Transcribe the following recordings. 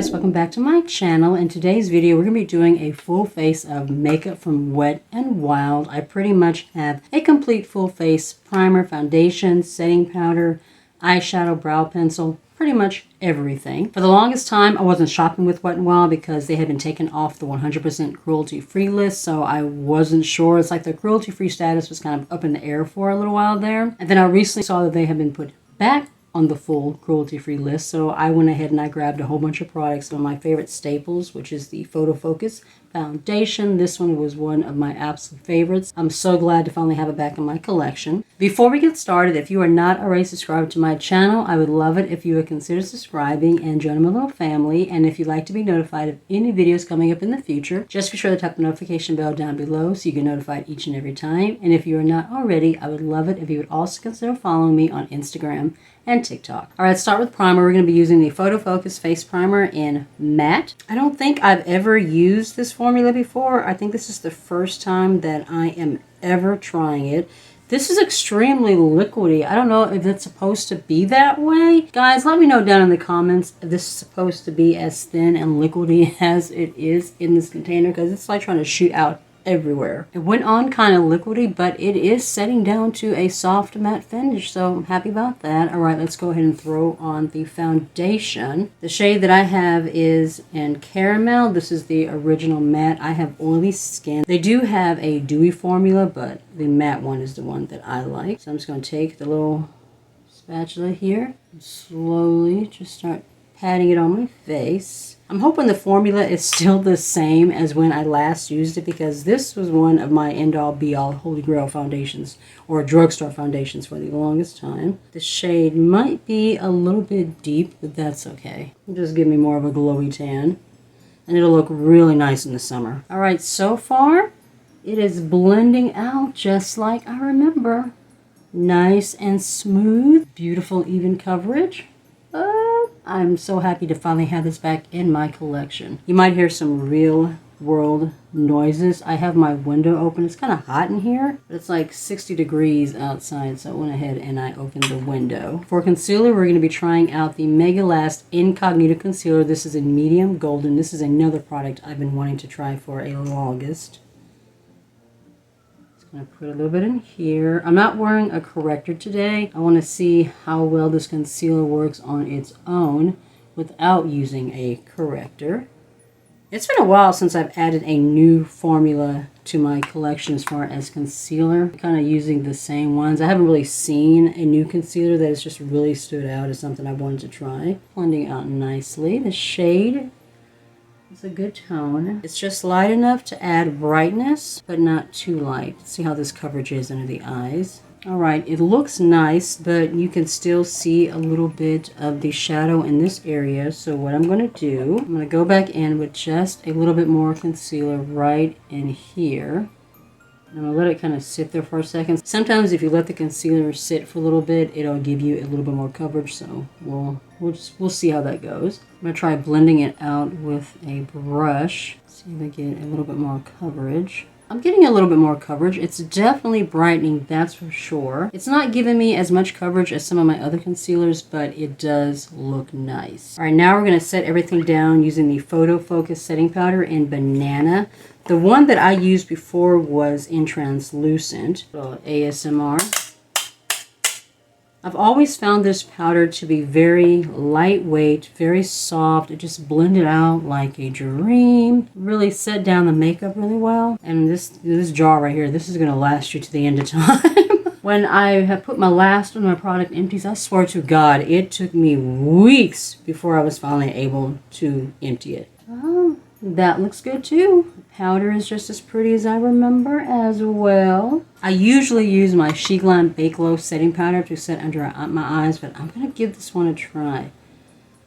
guys, welcome back to my channel. In today's video we're going to be doing a full face of makeup from Wet n Wild. I pretty much have a complete full face primer, foundation, setting powder, eyeshadow, brow pencil, pretty much everything. For the longest time I wasn't shopping with Wet n Wild because they had been taken off the 100% cruelty-free list, so I wasn't sure. It's like the cruelty-free status was kind of up in the air for a little while there. And then I recently saw that they have been put back on the full cruelty-free list, so I went ahead and I grabbed a whole bunch of products. Some of my favorite staples, which is the Photo Focus foundation. This one was one of my absolute favorites. I'm so glad to finally have it back in my collection. Before we get started, if you are not already subscribed to my channel, I would love it if you would consider subscribing and joining my little family. And if you'd like to be notified of any videos coming up in the future, just be sure to tap the notification bell down below so you get notified each and every time. And if you are not already, I would love it if you would also consider following me on Instagram and TikTok. All right, let's start with primer. We're going to be using the Photo Focus Face Primer in Matte. I don't think I've ever used this formula before. I think this is the first time that I am ever trying it. This is extremely liquidy. I don't know if it's supposed to be that way. Guys, let me know down in the comments if this is supposed to be as thin and liquidy as it is in this container, because it's like trying to shoot out everywhere. It went on kind of liquidy, but it is setting down to a soft matte finish, so I'm happy about that. All right, let's go ahead and throw on the foundation. The shade that I have is in Caramel. This is the original matte. I have oily skin. They do have a dewy formula, but the matte one is the one that I like. So I'm just going to take the little spatula here and slowly just start patting it on my face. I'm hoping the formula is still the same as when I last used it, because this was one of my end-all be-all holy grail foundations, or drugstore foundations, for the longest time. The shade might be a little bit deep, but that's okay. It'll just give me more of a glowy tan, and it'll look really nice in the summer. All right, so far it is blending out just like I remember. Nice and smooth, beautiful even coverage. I'm so happy to finally have this back in my collection. You might hear some real world noises. I have my window open. It's kind of hot in here, but it's like 60 degrees outside, so I went ahead and I opened the window. For concealer, we're going to be trying out the Megalast Incognito Concealer. This is in medium golden. This is another product I've been wanting to try for a longest. I'm going to put a little bit in here. I'm not wearing a corrector today. I want to see how well this concealer works on its own without using a corrector. It's been a while since I've added a new formula to my collection as far as concealer. I'm kind of using the same ones. I haven't really seen a new concealer that has just really stood out as something I wanted to try. Blending out nicely. The shade, it's a good tone. It's just light enough to add brightness, but not too light. Let's see how this coverage is under the eyes. All right, it looks nice, but you can still see a little bit of the shadow in this area. So what I'm going to do, I'm going to go back in with just a little bit more concealer right in here. And I'm going to let it kind of sit there for a second. Sometimes if you let the concealer sit for a little bit, it'll give you a little bit more coverage. So we'll see how that goes. I'm going to try blending it out with a brush. See if I get a little bit more coverage. I'm getting a little bit more coverage. It's definitely brightening, that's for sure. It's not giving me as much coverage as some of my other concealers, but it does look nice. All right, now we're going to set everything down using the Photo Focus setting powder in Banana. The one that I used before was in Translucent. ASMR. I've always found this powder to be very lightweight, very soft. It just blended out like a dream. Really set down the makeup really well. And this jar right here, this is going to last you to the end of time. When I have put my last one of my product empties, I swear to God, it took me weeks before I was finally able to empty it. Oh, that looks good too. Powder is just as pretty as I remember as well. I usually use my She Glam Bake Glow setting powder to set under my eyes, but I'm going to give this one a try.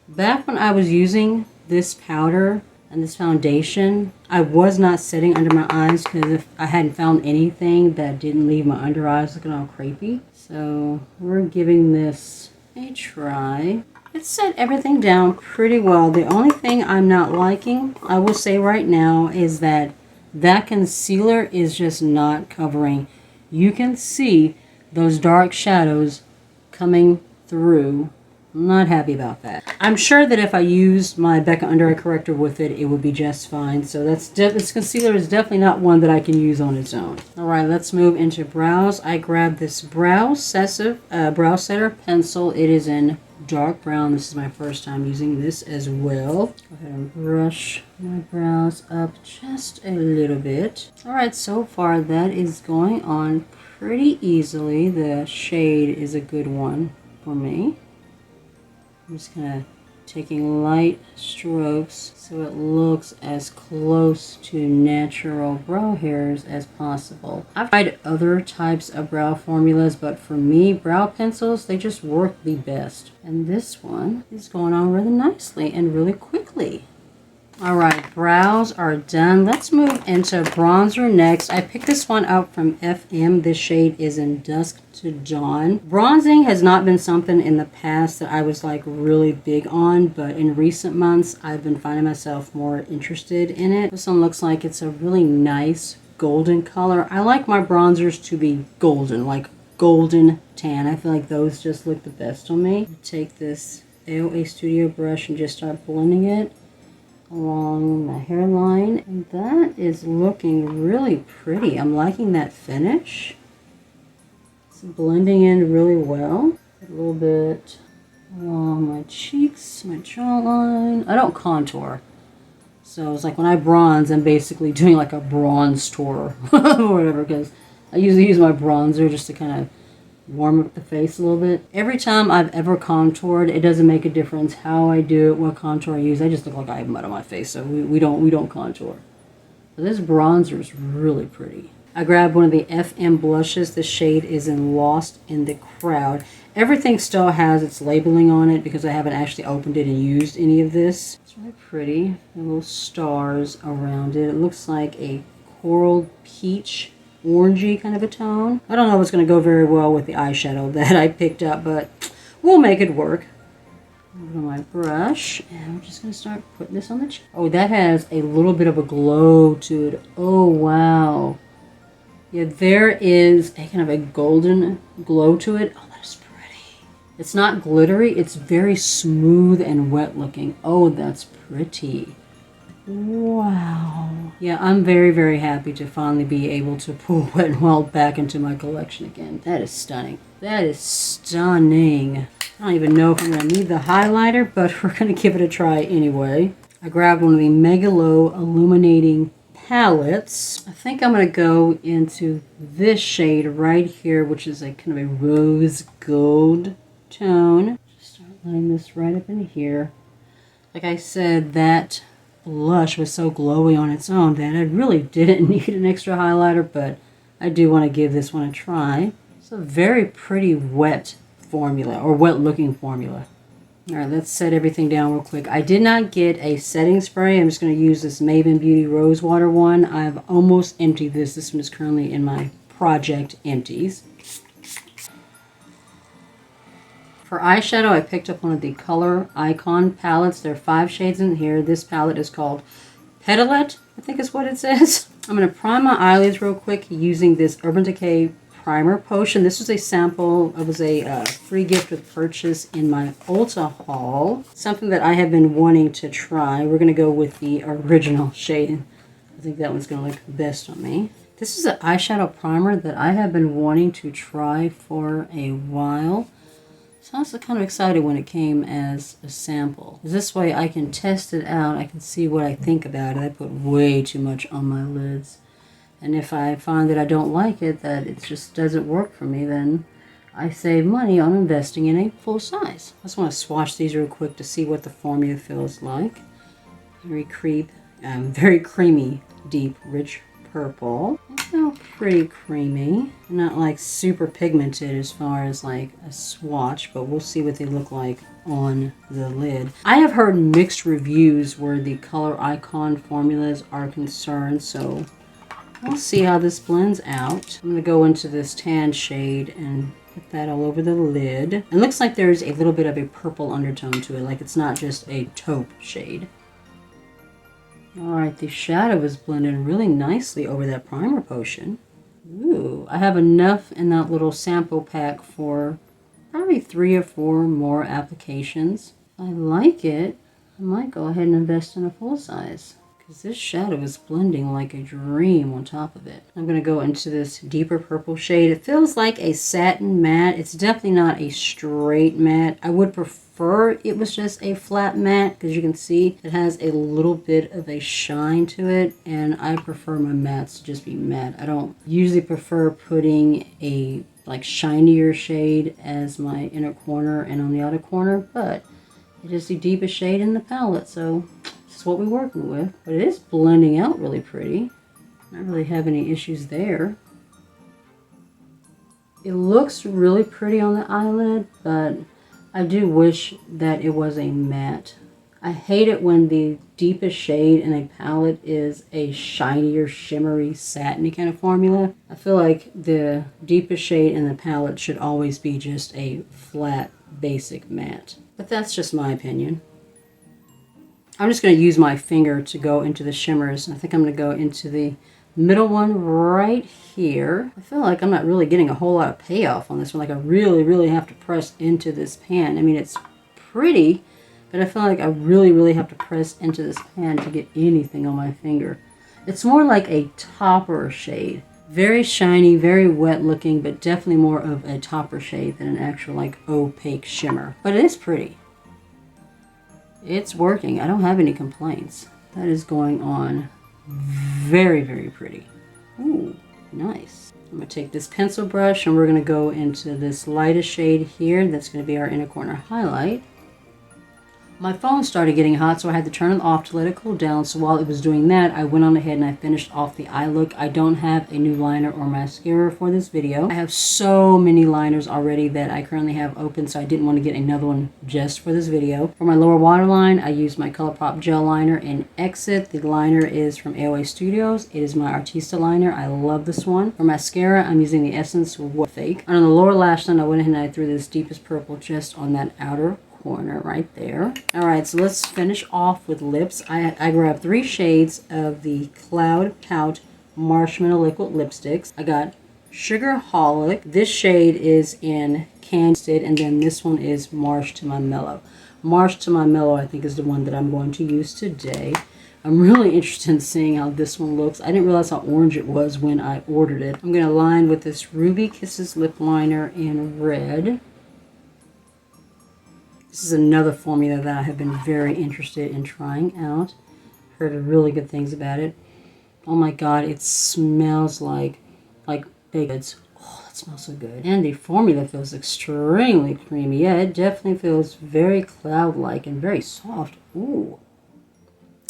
Back when I was using this powder and this foundation, I was not setting under my eyes because if I hadn't found anything that didn't leave my under eyes looking all crepey. So we're giving this a try. It set everything down pretty well. The only thing I'm not liking, I will say right now, is that concealer is just not covering. You can see those dark shadows coming through I'm not happy about that. I'm sure that if I used my Becca Under Eye Corrector with it, it would be just fine. So this concealer is definitely not one that I can use on its own. Alright, let's move into brows. I grabbed this Brow Setter pencil. It is in dark brown. This is my first time using this as well. Go ahead and brush my brows up just a little bit. Alright, so far that is going on pretty easily. The shade is a good one for me. I'm just kind of taking light strokes so it looks as close to natural brow hairs as possible. I've tried other types of brow formulas, but for me, brow pencils, they just work the best. And this one is going on really nicely and really quickly. Alright, brows are done. Let's move into bronzer next. I picked this one up from FM. This shade is in Dusk to Dawn. Bronzing has not been something in the past that I was like really big on, but in recent months I've been finding myself more interested in it. This one looks like it's a really nice golden color. I like my bronzers to be golden, like golden tan. I feel like those just look the best on me. Take this AOA Studio brush and just start blending it along the hairline, and that is looking really pretty. I'm liking that finish. It's blending in really well. A little bit along my cheeks, my jawline. I don't contour, so it's like when I bronze, I'm basically doing like a bronze tour or whatever, because I usually use my bronzer just to kind of warm up the face a little bit. Every time I've ever contoured, it doesn't make a difference how I do it, what contour I use. I just look like I have mud on my face, so we don't contour. But this bronzer is really pretty. I grabbed one of the FM blushes. The shade is in Lost in the Crowd. Everything still has its labeling on it because I haven't actually opened it and used any of this. It's really pretty. The little stars around it. It looks like a coral peach orangey kind of a tone. I don't know if it's going to go very well with the eyeshadow that I picked up, but we'll make it work. Over my brush, and I'm just going to start putting this on the cheek. Oh, that has a little bit of a glow to it. Oh, wow. Yeah, there is a kind of a golden glow to it. Oh, that's pretty. It's not glittery. It's very smooth and wet looking. Oh, that's pretty. Wow. Yeah, I'm very, very happy to finally be able to pull Wet n Wild back into my collection again. That is stunning. That is stunning. I don't even know if I'm going to need the highlighter, but we're going to give it a try anyway. I grabbed one of the Megalow Illuminating palettes. I think I'm going to go into this shade right here, which is a kind of a rose gold tone. Just start letting this right up in here. Like I said, that blush was so glowy on its own that I really didn't need an extra highlighter, but I do want to give this one a try. It's a very pretty wet formula, or wet looking formula. Alright, let's set everything down real quick. I did not get a setting spray. I'm just going to use this Maven Beauty Rose Water one. I've almost emptied this. This one is currently in my project empties. For eyeshadow, I picked up one of the Color Icon palettes. There are 5 shades in here. This palette is called Petalette, I think is what it says. I'm going to prime my eyelids real quick using this Urban Decay Primer Potion. This was a sample. It was a free gift with purchase in my Ulta haul. Something that I have been wanting to try. We're going to go with the original shade. I think that one's going to look best on me. This is an eyeshadow primer that I have been wanting to try for a while. So I was kind of excited when it came as a sample. This way I can test it out. I can see what I think about it. I put way too much on my lids. And if I find that I don't like it, that it just doesn't work for me, then I save money on investing in a full size. I just want to swatch these real quick to see what the formula feels like. Very creamy, deep, rich purple. It's still pretty creamy. Not like super pigmented as far as like a swatch, but we'll see what they look like on the lid. I have heard mixed reviews where the Color Icon formulas are concerned, so we'll see how this blends out. I'm going to go into this tan shade and put that all over the lid. It looks like there's a little bit of a purple undertone to it, like it's not just a taupe shade. Alright, the shadow is blending really nicely over that primer potion. Ooh, I have enough in that little sample pack for probably 3 or 4 more applications. If I like it, I might go ahead and invest in a full size, because this shadow is blending like a dream on top of it. I'm going to go into this deeper purple shade. It feels like a satin matte. It's definitely not a straight matte. I would prefer it was just a flat matte, because you can see it has a little bit of a shine to it, and I prefer my mattes to just be matte. I don't usually prefer putting a like shinier shade as my inner corner and on the outer corner, but it is the deepest shade in the palette, so this is what we're working with. But it is blending out really pretty. I don't really have any issues there. It looks really pretty on the eyelid, but I do wish that it was a matte. I hate it when the deepest shade in a palette is a shinier, shimmery, satiny kind of formula. I feel like the deepest shade in the palette should always be just a flat, basic matte. But that's just my opinion. I'm just going to use my finger to go into the shimmers. I think I'm going to go into the middle one right here. I feel like I'm not really getting a whole lot of payoff on this one. Like I really have to press into this pan. I mean, it's pretty, but I feel like I really have to press into this pan to get anything on my finger. It's more like a topper shade. Very shiny, very wet looking, but definitely more of a topper shade than an actual like opaque shimmer. But it is pretty. It's working. I don't have any complaints. That is going on very pretty. Ooh, nice. I'm going to take this pencil brush and we're going to go into this lightest shade here. That's going to be our inner corner highlight. My phone started getting hot, so I had to turn it off to let it cool down. So while it was doing that, I went on ahead and I finished off the eye look. I don't have a new liner or mascara for this video. I have so many liners already that I currently have open, so I didn't want to get another one just for this video. For my lower waterline, I used my ColourPop gel liner in Exit. The liner is from AOA Studios. It is my Artista liner. I love this one. For mascara, I'm using the Essence What Fake. And on the lower lash line, I went ahead and I threw this deepest purple just on that outer corner right there. All right, so let's finish off with lips. I grabbed 3 shades of the Cloud Pout Marshmallow Liquid Lipsticks. I got Sugarholic. This shade is in Candid, and then this one is Marsh to My Mellow. Marsh to My Mellow, I think, is the one that I'm going to use today. I'm really interested in seeing how this one looks. I didn't realize how orange it was when I ordered it. I'm going to line with this Ruby Kisses lip liner in red. This is another formula that I have been very interested in trying out. Heard really good things about it. Oh my god, it smells like baked goods. Oh, that smells so good. And the formula feels extremely creamy. Yeah, it definitely feels very cloud-like and very soft. Ooh.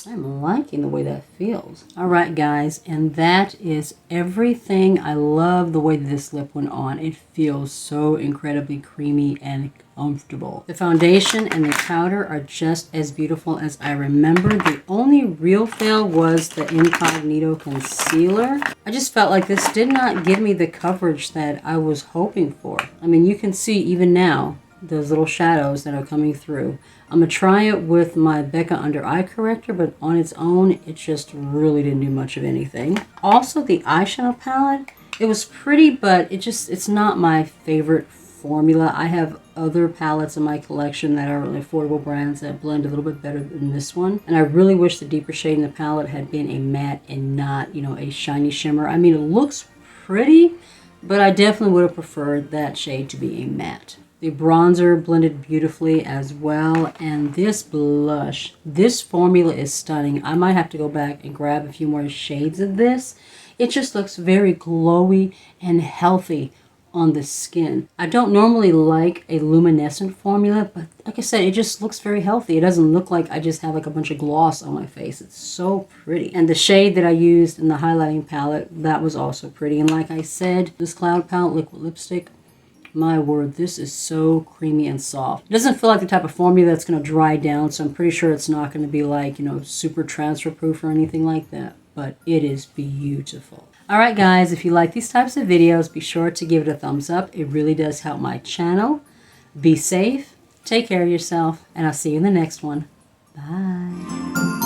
I'm liking the way that feels. Alright guys, and that is everything. I love the way that this lip went on. It feels so incredibly creamy and comfortable. The foundation and the powder are just as beautiful as I remember. The only real fail was the Incognito concealer. I just felt like this did not give me the coverage that I was hoping for. I mean, you can see even now those little shadows that are coming through. I'm going to try it with my Becca Under Eye Corrector, but on its own, it just really didn't do much of anything. Also, the eyeshadow palette, it was pretty, but it's not my favorite formula. I have other palettes in my collection that are really affordable brands that blend a little bit better than this one. And I really wish the deeper shade in the palette had been a matte and not, you know, a shiny shimmer. I mean, it looks pretty, but I definitely would have preferred that shade to be a matte. The bronzer blended beautifully as well, and this blush, this formula is stunning. I might have to go back and grab a few more shades of this. It just looks very glowy and healthy on the skin. I don't normally like a luminescent formula, but like I said, it just looks very healthy. It doesn't look like I just have like a bunch of gloss on my face. It's so pretty. And the shade that I used in the highlighting palette, that was also pretty. And like I said, this Cloud Pout liquid lipstick, my word, this is so creamy and soft. It doesn't feel like the type of formula that's going to dry down, so I'm pretty sure it's not going to be like, you know, super transfer proof or anything like that, but it is beautiful. Alright guys, if you like these types of videos, be sure to give it a thumbs up. It really does help my channel. Be safe, take care of yourself, and I'll see you in the next one. Bye.